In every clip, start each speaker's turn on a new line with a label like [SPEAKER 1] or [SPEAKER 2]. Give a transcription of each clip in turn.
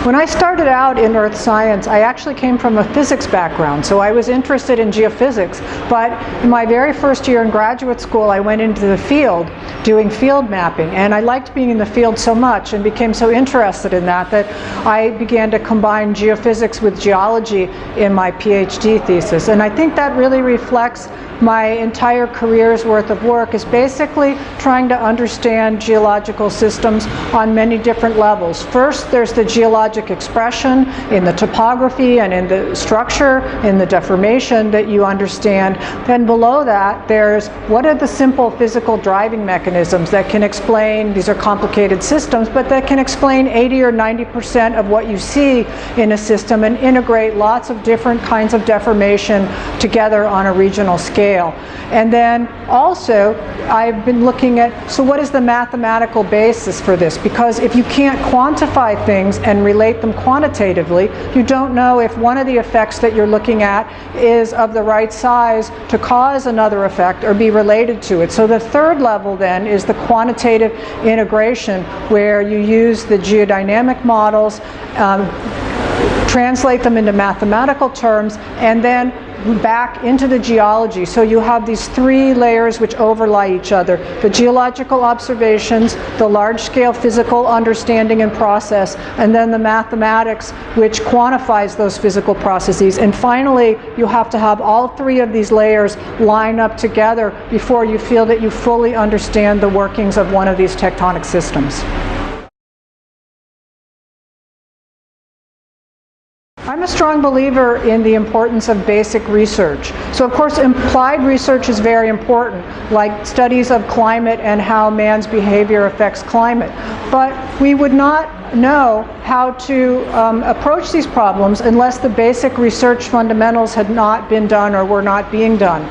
[SPEAKER 1] When I started out in earth science, I actually came from a physics background, so I was interested in geophysics. But in my very first year in graduate school, I went into the field doing field mapping, and I liked being in the field so much and became so interested in that I began to combine geophysics with geology in my PhD thesis. And I think that really reflects my entire career's worth of work, is basically trying to understand geological systems on many different levels. First, there's the geologic expression in the topography and in the structure, in the deformation that you understand. Then below that, there's what are the simple physical driving mechanisms that can explain, these are complicated systems, but that can explain 80 or 90% of what you see in a system and integrate lots of different kinds of deformation together on a regional scale. And then also I've been looking at, so what is the mathematical basis for this? Because if you can't quantify things and relate them quantitatively, you don't know if one of the effects that you're looking at is of the right size to cause another effect or be related to it. So the third level then is the quantitative integration, where you use the geodynamic models, translate them into mathematical terms, and then back into the geology. So you have these three layers which overlay each other: the geological observations, the large-scale physical understanding and process, and then the mathematics which quantifies those physical processes. And finally, you have to have all three of these layers line up together before you feel that you fully understand the workings of one of these tectonic systems. I'm a strong believer in the importance of basic research. So of course applied research is very important, like studies of climate and how man's behavior affects climate. But we would not know how to approach these problems unless the basic research fundamentals had not been done or were not being done.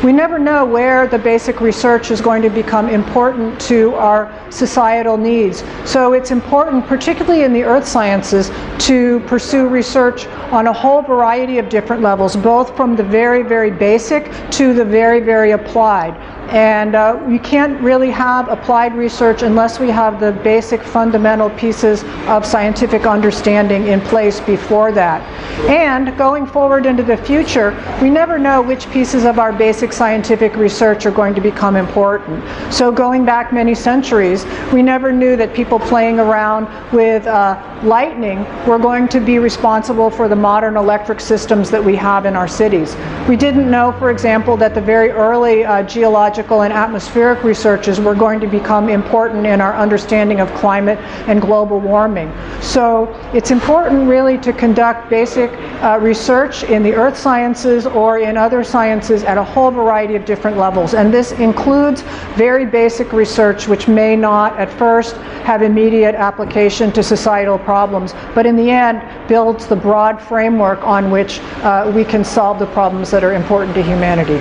[SPEAKER 1] We never know where the basic research is going to become important to our societal needs. So it's important, particularly in the earth sciences, to pursue research on a whole variety of different levels, both from the very, very basic to the very, very applied. And we can't really have applied research unless we have the basic fundamental pieces of scientific understanding in place before that. And going forward into the future, we never know which pieces of our basic scientific research are going to become important. So going back many centuries, we never knew that people playing around with lightning were going to be responsible for the modern electric systems that we have in our cities. We didn't know, for example, that the very early geological and atmospheric researches were going to become important in our understanding of climate and global warming. So it's important really to conduct basic research in the earth sciences or in other sciences at a whole variety of different levels. And this includes very basic research which may not at first have immediate application to societal problems, but in the end builds the broad framework on which we can solve the problems that are important to humanity.